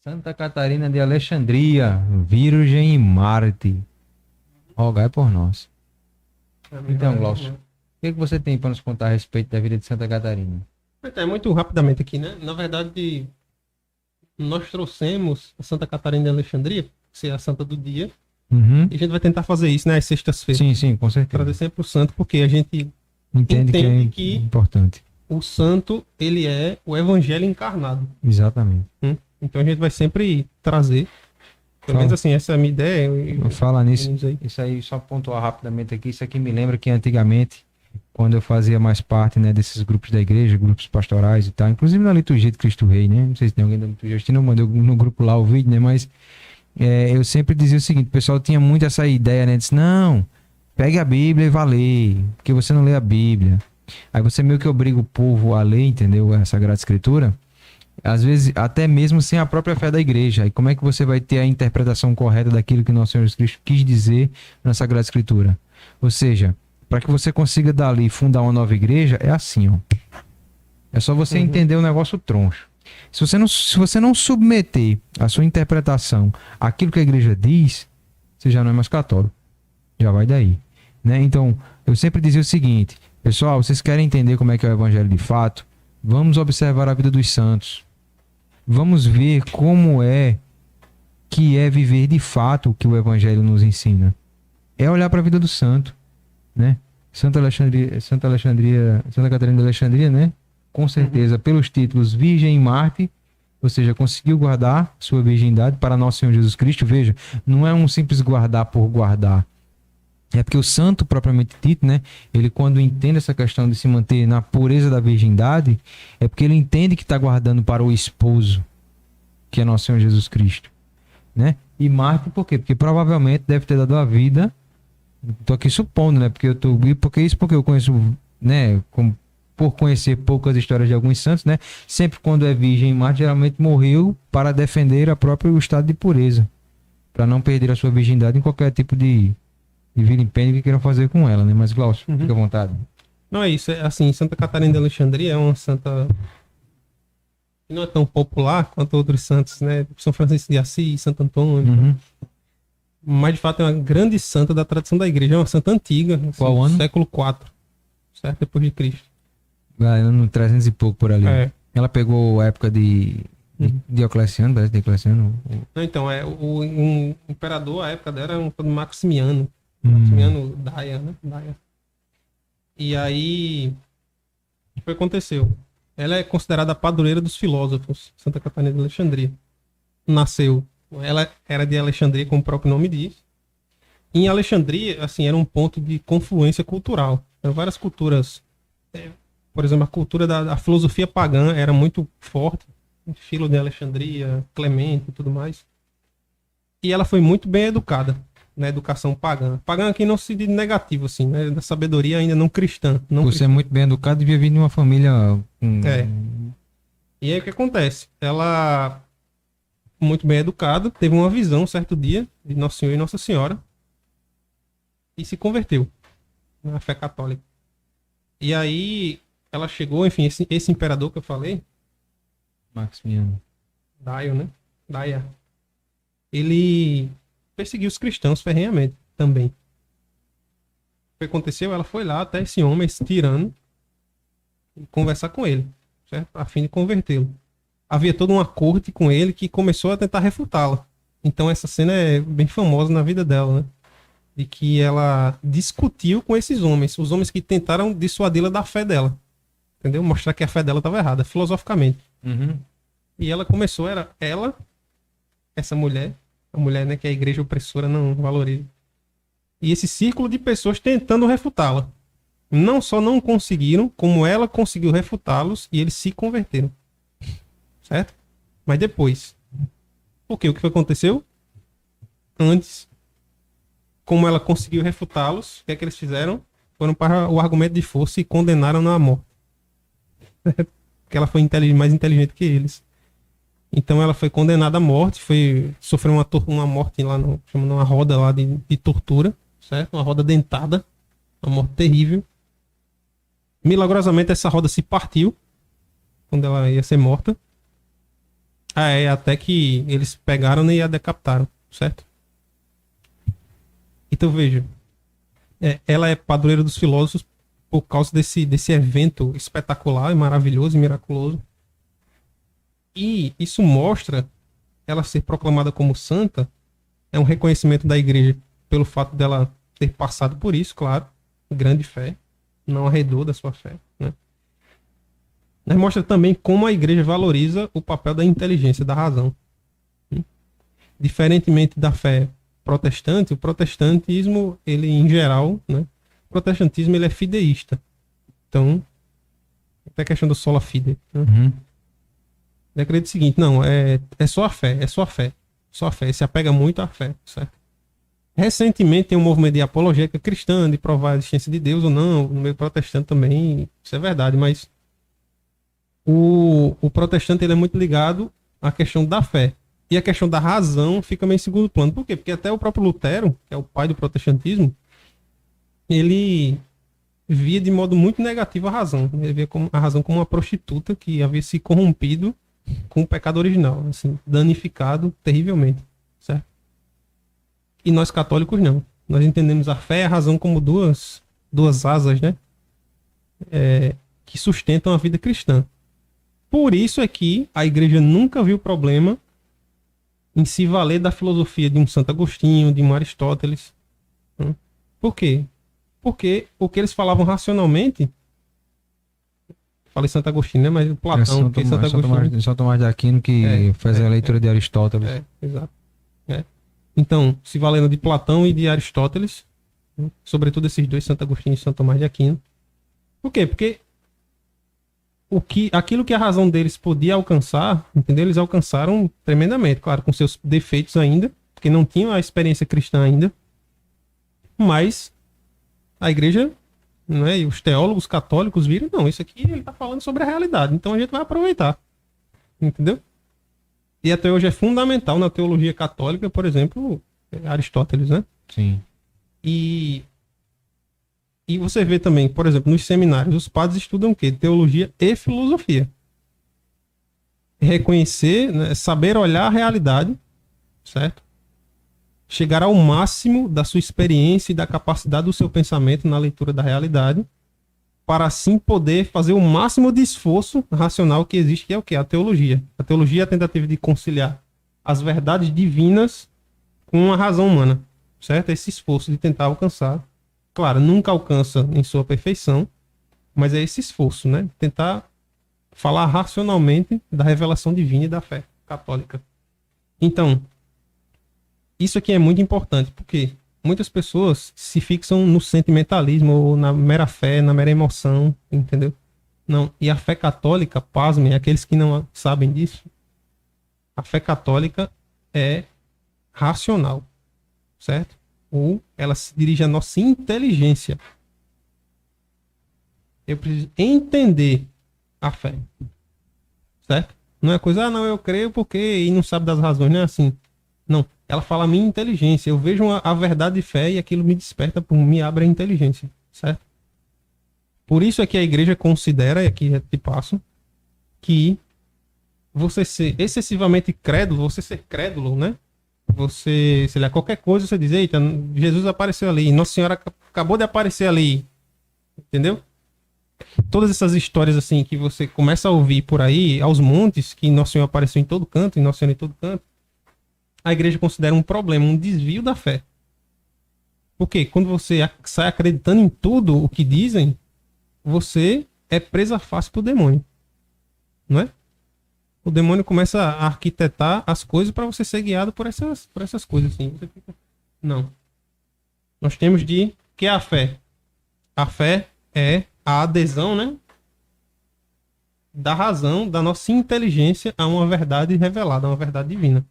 Santa Catarina de Alexandria, Virgem e Marte, rogai por nós. Então, Glaucio, o que você tem para nos contar a respeito da vida de Santa Catarina? Muito rapidamente aqui, né? Na verdade, nós trouxemos a Santa Catarina de Alexandria, que é a santa do dia, Uhum. e a gente vai tentar fazer isso, né, às sextas-feiras. Sim, com certeza. Trazer sempre o santo, porque a gente Entende que importante. o santo, ele é o evangelho encarnado. Exatamente. Então a gente vai sempre trazer, pelo menos assim, essa é a minha ideia. Fala nisso, isso aí, só pontuar rapidamente aqui, isso aqui me lembra que antigamente, quando eu fazia mais parte, né, desses grupos da igreja, grupos pastorais e tal, inclusive na liturgia de Cristo Rei, né, não sei se tem alguém da liturgia, eu não mandei no grupo lá o vídeo, né, mas eu sempre dizia o seguinte, o pessoal tinha muito essa ideia, né, disse, não, pegue a Bíblia e vá ler, porque você não lê a Bíblia. Aí você meio que obriga o povo a ler, entendeu, a Sagrada Escritura, às vezes até mesmo sem a própria fé da igreja. E como é que você vai ter a interpretação correta daquilo que nosso Senhor Jesus Cristo quis dizer na Sagrada Escritura? Ou seja, para que você consiga dali fundar uma nova igreja, é assim, ó. É só você entender o negócio troncho. Se você não submeter a sua interpretação àquilo que a igreja diz, você já não é mais católico. Já vai daí, né? Então, eu sempre dizia o seguinte, pessoal, vocês querem entender como é que é o evangelho de fato? Vamos observar a vida dos santos. Vamos ver como é que é viver de fato o que o evangelho nos ensina. É olhar para a vida do santo, né? Santa Catarina de Alexandria, né? Com certeza, pelos títulos Virgem e Marte, ou seja, conseguiu guardar sua virgindade para nosso Senhor Jesus Cristo. Veja, não é um simples guardar por guardar. É porque o santo, propriamente dito, né? Ele, quando entende essa questão de se manter na pureza da virgindade, é porque ele entende que está guardando para o esposo, que é nosso Senhor Jesus Cristo, né? E Marte, por quê? Porque provavelmente deve ter dado a vida. Tô aqui supondo, né? Porque eu conheço, né? Por conhecer poucas histórias de alguns santos, né? Sempre quando é virgem, Marte geralmente morreu para defender a próprio estado de pureza, para não perder a sua virgindade em qualquer tipo de vilimpêndio que queiram fazer com ela, né? Mas, Glaucio, fica à vontade. Não é isso, é assim, Santa Catarina de Alexandria é uma santa que não é tão popular quanto outros santos, né? São Francisco de Assis, Santo Antônio. Mas, de fato, é uma grande santa da tradição da igreja. É uma santa antiga. Assim, qual ano? Século IV, certo? Depois de Cristo. No 300 e pouco por ali. É. Ela pegou a época de Diocleciano, parece Diocleciano. Não, então, o imperador, a época dela, era um Maximiano. Maximiano Daia, né? Daia. E aí, o que aconteceu? Ela é considerada a padroeira dos filósofos, Santa Catarina de Alexandria. Nasceu, ela era de Alexandria, como o próprio nome diz. Em Alexandria, assim, era um ponto de confluência cultural. Eram várias culturas. Por exemplo, a cultura da filosofia pagã era muito forte. Filo de Alexandria, Clemente e tudo mais. E ela foi muito bem educada na educação pagã. Pagã aqui não se diz negativo, assim, né? Da sabedoria ainda não cristã. Você é muito bem educado e vive em uma família... E aí o que acontece? Ela, muito bem educada, teve uma visão um certo dia de Nosso Senhor e Nossa Senhora e se converteu na fé católica. E aí ela chegou, enfim, esse imperador que eu falei, Maximiano. Daia, ele perseguiu os cristãos ferrenhamente também. O que aconteceu? Ela foi lá até esse homem, esse tirano, conversar com ele, certo? A fim de convertê-lo. Havia toda uma corte com ele que começou a tentar refutá-la. Então essa cena é bem famosa na vida dela, né? De que ela discutiu com esses homens, os homens que tentaram dissuadi-la da fé dela. Entendeu? Mostrar que a fé dela estava errada, filosoficamente. E ela começou, essa mulher, a mulher, né, que a igreja opressora não valoriza. E esse círculo de pessoas tentando refutá-la. Não só não conseguiram, como ela conseguiu refutá-los e eles se converteram. Certo? Mas depois. O que aconteceu? Antes, como ela conseguiu refutá-los, o que é que eles fizeram? Foram para o argumento de força e condenaram-na à morte. Porque ela foi mais inteligente que eles. Então ela foi condenada à morte, sofreu uma morte lá, chamando uma roda lá de tortura, certo? Uma roda dentada, uma morte terrível. Milagrosamente essa roda se partiu, quando ela ia ser morta. Até que eles pegaram e a decapitaram, certo? Então veja, ela é padroeira dos filósofos por causa desse evento espetacular e maravilhoso e miraculoso. E isso mostra ela ser proclamada como santa, é um reconhecimento da igreja pelo fato dela ter passado por isso, claro, grande fé, não arredou da sua fé, né? Mas mostra também como a igreja valoriza o papel da inteligência, da razão. Diferentemente da fé protestante, o protestantismo, ele em geral, né? O protestantismo ele é fideísta. Então, até a questão do sola fide, né? Uhum. Ele acredita o seguinte, não, é só a fé, é só a fé. Só a fé, ele se apega muito à fé, certo? Recentemente tem um movimento de apologética cristã, de provar a existência de Deus ou não, no meio protestante também, isso é verdade, mas o protestante ele é muito ligado à questão da fé. E a questão da razão fica meio em segundo plano. Por quê? Porque até o próprio Lutero, que é o pai do protestantismo, ele via de modo muito negativo a razão. Ele via a razão como uma prostituta que havia se corrompido com o pecado original, assim, danificado terrivelmente, certo? E nós católicos não. Nós entendemos a fé e a razão como duas asas, né? Que sustentam a vida cristã. Por isso é que a igreja nunca viu problema em se valer da filosofia de um Santo Agostinho, de um Aristóteles. Por quê? Porque o que eles falavam racionalmente, falei Santo Agostinho, né? Mas Platão, porque Santo Agostinho... São Tomás de Aquino que faz a leitura de Aristóteles. Exato. Então, se valendo de Platão e de Aristóteles, sobretudo esses dois, Santo Agostinho e Santo Tomás de Aquino. Por quê? Porque aquilo que a razão deles podia alcançar, entendeu? Eles alcançaram tremendamente, claro, com seus defeitos ainda, porque não tinham a experiência cristã ainda, mas a igreja, né, e os teólogos católicos viram, não, isso aqui ele está falando sobre a realidade, então a gente vai aproveitar, entendeu? E até hoje é fundamental na teologia católica, por exemplo, Aristóteles, né? Sim. E você vê também, por exemplo, nos seminários, os padres estudam o quê? Teologia e filosofia. Reconhecer, né, saber olhar a realidade, certo? Chegar ao máximo da sua experiência e da capacidade do seu pensamento na leitura da realidade, para assim poder fazer o máximo de esforço racional que existe, que é o quê? A teologia. A teologia é a tentativa de conciliar as verdades divinas com a razão humana, certo? Esse esforço de tentar alcançar. Claro, nunca alcança em sua perfeição, mas é esse esforço, né? Tentar falar racionalmente da revelação divina e da fé católica. Então, isso aqui é muito importante, porque muitas pessoas se fixam no sentimentalismo ou na mera fé, na mera emoção, entendeu? Não. E a fé católica, pasmem, aqueles que não sabem disso, a fé católica é racional, certo? Ou ela se dirige à nossa inteligência. Eu preciso entender a fé, certo? Não é coisa, não, eu creio porque e não sabe das razões, não é assim. Não, ela fala a minha inteligência. Eu vejo a verdade de fé e aquilo me desperta, me abre a inteligência, certo? Por isso é que a igreja considera, e aqui te passo, que você ser excessivamente crédulo, você ser crédulo, né? Você, sei lá, qualquer coisa, você diz, eita, Jesus apareceu ali, Nossa Senhora acabou de aparecer ali, entendeu? Todas essas histórias assim que você começa a ouvir por aí, aos montes, que Nossa Senhora apareceu em todo canto, e Nossa Senhora em todo canto, a igreja considera um problema, um desvio da fé. Porque quando você sai acreditando em tudo o que dizem, você é presa fácil pro demônio, não é? O demônio começa a arquitetar as coisas para você ser guiado por essas coisas assim. Você fica... Não. Nós temos que é a fé. A fé é a adesão, né, da razão, da nossa inteligência a uma verdade revelada, a uma verdade divina.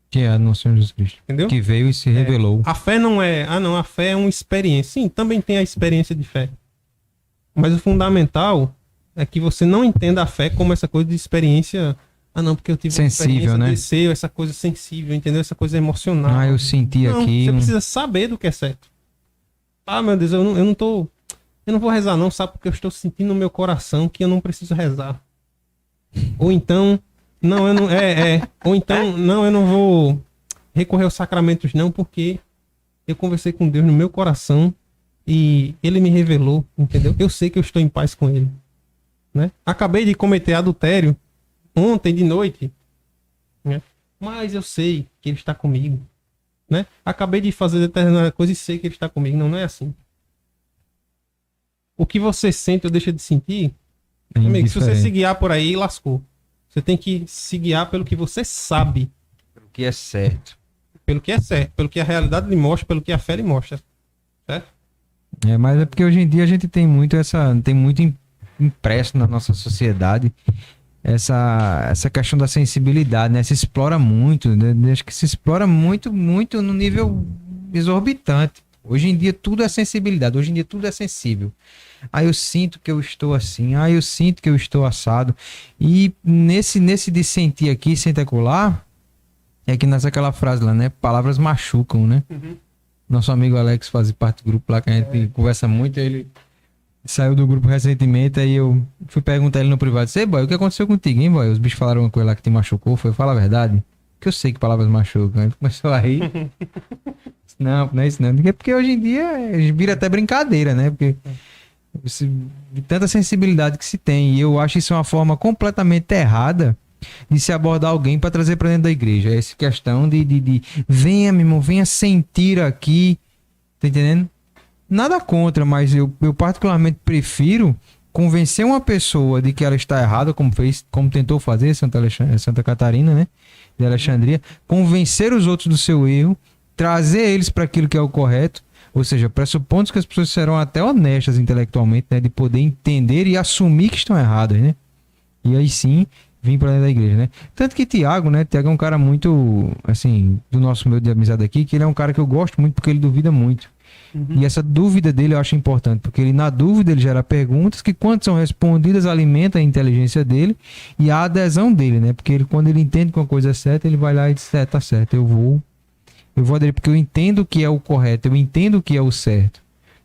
Que é a nosso Senhor Jesus Cristo. Entendeu? Que veio e se revelou. A fé não é... não, a fé é uma experiência. Sim, também tem a experiência de fé. Mas o fundamental é que você não entenda a fé como essa coisa de experiência... não, porque eu tive sensível, uma experiência né? de ser, essa coisa sensível, entendeu? Essa coisa emocional. Eu senti não, aqui... Você precisa saber do que é certo. Meu Deus, eu não vou rezar não, sabe? Porque eu estou sentindo no meu coração que eu não preciso rezar. Ou então, Não, eu não. Ou então, não, eu não vou recorrer aos sacramentos, não, porque eu conversei com Deus no meu coração e ele me revelou, entendeu? Eu sei que eu estou em paz com ele, né? Acabei de cometer adultério ontem de noite, né? Mas eu sei que ele está comigo, né? Acabei de fazer determinada coisa e sei que ele está comigo. Não, não é assim. O que você sente ou deixa de sentir, amigo, se você se guiar por aí, lascou. Você tem que se guiar pelo que você sabe. Pelo que é certo. Pelo que é certo, pelo que a realidade lhe mostra, pelo que a fé lhe mostra. Certo? Mas é porque hoje em dia a gente tem muito impresso na nossa sociedade essa questão da sensibilidade, né? Se explora muito, né? Acho que se explora muito, muito no nível exorbitante. Hoje em dia tudo é sensibilidade, hoje em dia tudo é sensível. Eu sinto que eu estou assim, eu sinto que eu estou assado. E nesse de sentir aqui, sentir acolá, é que nasce aquela frase lá, né? Palavras machucam, né? Uhum. Nosso amigo Alex faz parte do grupo lá, que a gente conversa muito, ele saiu do grupo recentemente, aí eu fui perguntar ele no privado, sei, boy, o que aconteceu contigo, hein, boy? Os bichos falaram uma coisa lá que te machucou, fala a verdade. Que eu sei que palavras machucam. Ele começou a rir. Não, não é isso não. Porque hoje em dia vira até brincadeira, né? Porque de tanta sensibilidade que se tem. E eu acho isso uma forma completamente errada de se abordar alguém para trazer para dentro da igreja. É essa questão de venha, meu irmão, venha sentir aqui. Tá entendendo? Nada contra, mas eu particularmente prefiro convencer uma pessoa de que ela está errada, como tentou fazer Santa Catarina, né? De Alexandria. Convencer os outros do seu erro, trazer eles para aquilo que é o correto. Ou seja, pressupondo que as pessoas serão até honestas intelectualmente, né? De poder entender e assumir que estão erradas, né? E aí sim, vir para dentro da igreja, né? Tanto que Tiago, né? Tiago é um cara muito, assim, do nosso meio de amizade aqui, que ele é um cara que eu gosto muito porque ele duvida muito. Uhum. E essa dúvida dele eu acho importante, porque ele, na dúvida, ele gera perguntas que, quando são respondidas, alimenta a inteligência dele e a adesão dele, né? Porque ele, quando ele entende que uma coisa é certa, ele vai lá e diz, tá certo, eu vou aderir, porque eu entendo o que é o correto, eu entendo o que é o certo.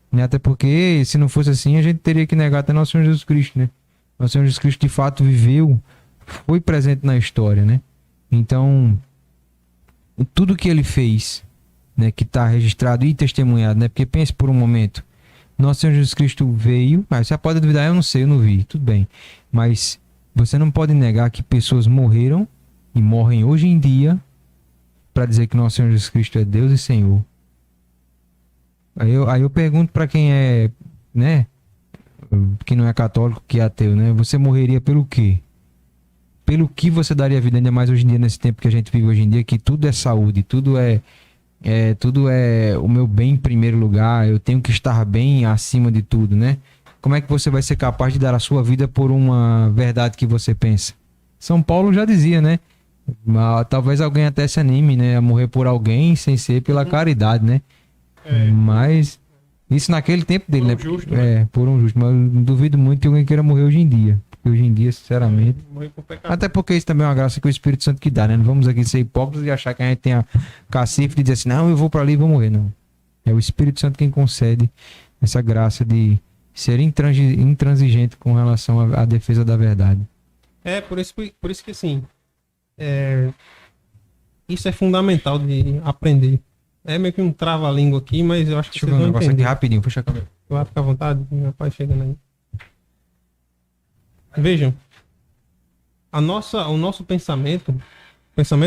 Né? Até porque, se não fosse assim, a gente teria que negar até nosso Senhor Jesus Cristo, né? Nosso Senhor Jesus Cristo, de fato, viveu, foi presente na história, né? Então, tudo que ele fez, né, que está registrado e testemunhado, né? Porque pense por um momento, nosso Senhor Jesus Cristo veio, mas você pode duvidar, eu não sei, eu não vi, tudo bem. Mas você não pode negar que pessoas morreram e morrem hoje em dia para dizer que nosso Senhor Jesus Cristo é Deus e Senhor. Aí eu pergunto para quem é, né, que não é católico, que é ateu, né? Você morreria pelo quê? Pelo que você daria vida, ainda mais hoje em dia, nesse tempo que a gente vive hoje em dia, que tudo é saúde, tudo é o meu bem em primeiro lugar, eu tenho que estar bem acima de tudo, né? Como é que você vai ser capaz de dar a sua vida por uma verdade que você pensa? São Paulo já dizia, né? Talvez alguém até se anime, né, a morrer por alguém sem ser pela caridade, né? Mas isso naquele tempo dele, por um justo, né? Por um justo. Mas eu duvido muito que alguém queira morrer hoje em dia. Porque hoje em dia, sinceramente... Até porque isso também é uma graça que o Espírito Santo que dá, né? Não vamos aqui ser hipócritas e achar que a gente tem a cacife de dizer assim, não, eu vou para ali e vou morrer, não. É o Espírito Santo quem concede essa graça de ser intransigente com relação à defesa da verdade. Por isso que assim... Isso é fundamental de aprender. É meio que um trava-língua aqui, mas eu acho que deixa eu ver um negócio aqui rapidinho, fecha a câmera. Vai ficar à vontade, meu pai chegando aí. Vejam, o nosso pensamento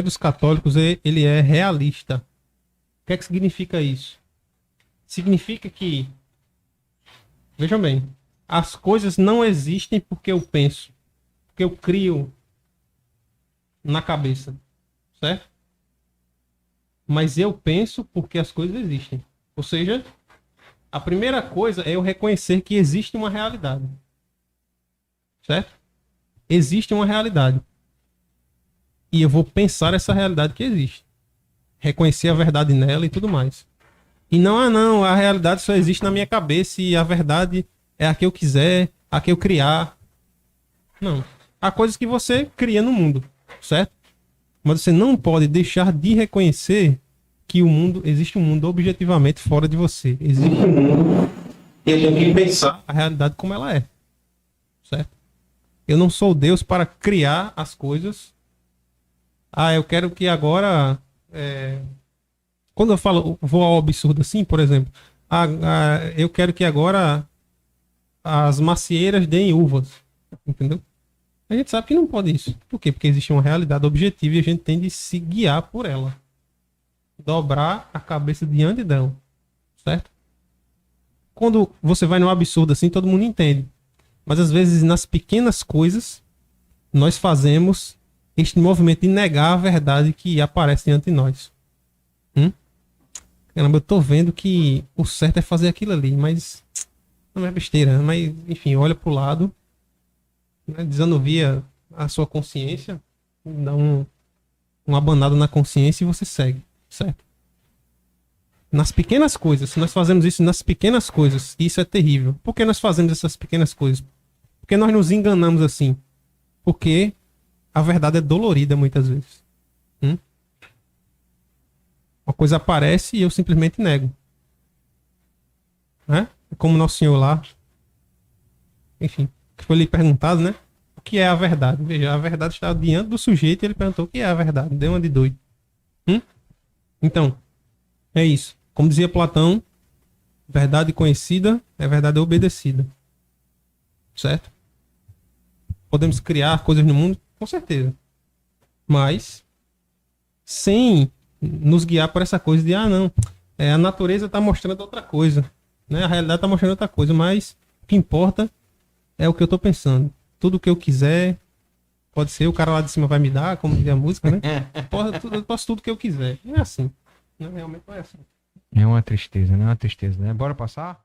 dos católicos, ele é realista. O que é que significa isso? Significa que, vejam bem, as coisas não existem porque eu penso, porque eu crio na cabeça, certo? Mas eu penso porque as coisas existem. Ou seja, a primeira coisa é eu reconhecer que existe uma realidade. Certo? Existe uma realidade. E eu vou pensar essa realidade que existe. Reconhecer a verdade nela e tudo mais. E não, a realidade só existe na minha cabeça e a verdade é a que eu quiser, a que eu criar. Não. Há coisas que você cria no mundo, certo? Mas você não pode deixar de reconhecer que existe um mundo objetivamente fora de você. Existe um mundo e eu tenho que pensar a realidade como ela é. Certo? Eu não sou Deus para criar as coisas Eu quero que agora... Quando eu falo, vou ao absurdo assim, por exemplo, eu quero que agora as macieiras deem uvas, entendeu? A gente sabe que não pode isso. Por quê? Porque existe uma realidade objetiva e a gente tem de se guiar por ela. Dobrar a cabeça diante dela, certo? Quando você vai no absurdo assim, todo mundo entende. Mas às vezes nas pequenas coisas, nós fazemos este movimento de negar a verdade que aparece diante de nós. Caramba, eu tô vendo que o certo é fazer aquilo ali, mas não é besteira. Mas, enfim, olha pro lado, né, desanuvia a sua consciência, dá uma abanada na consciência e você segue, certo? Nas pequenas coisas, se nós fazemos isso nas pequenas coisas, isso é terrível. Por que nós fazemos essas pequenas coisas? Porque nós nos enganamos assim. Porque a verdade é dolorida muitas vezes. Uma coisa aparece e eu simplesmente nego. Né? Como Nosso Senhor lá. Enfim, que foi lhe perguntado, né? O que é a verdade? Veja, a verdade está diante do sujeito e ele perguntou o que é a verdade. Deu uma de doido. Então, é isso. Como dizia Platão, verdade conhecida é verdade obedecida. Certo? Podemos criar coisas no mundo? Com certeza. Mas, sem nos guiar por essa coisa de, não, a natureza está mostrando outra coisa. Né? A realidade está mostrando outra coisa, mas o que importa é o que eu estou pensando. Tudo o que eu quiser, pode ser, o cara lá de cima vai me dar, como diz a música, né? Eu posso tudo o que eu quiser. Não é assim. Não, realmente não é assim. É uma tristeza, né? É uma tristeza, né? Bora passar?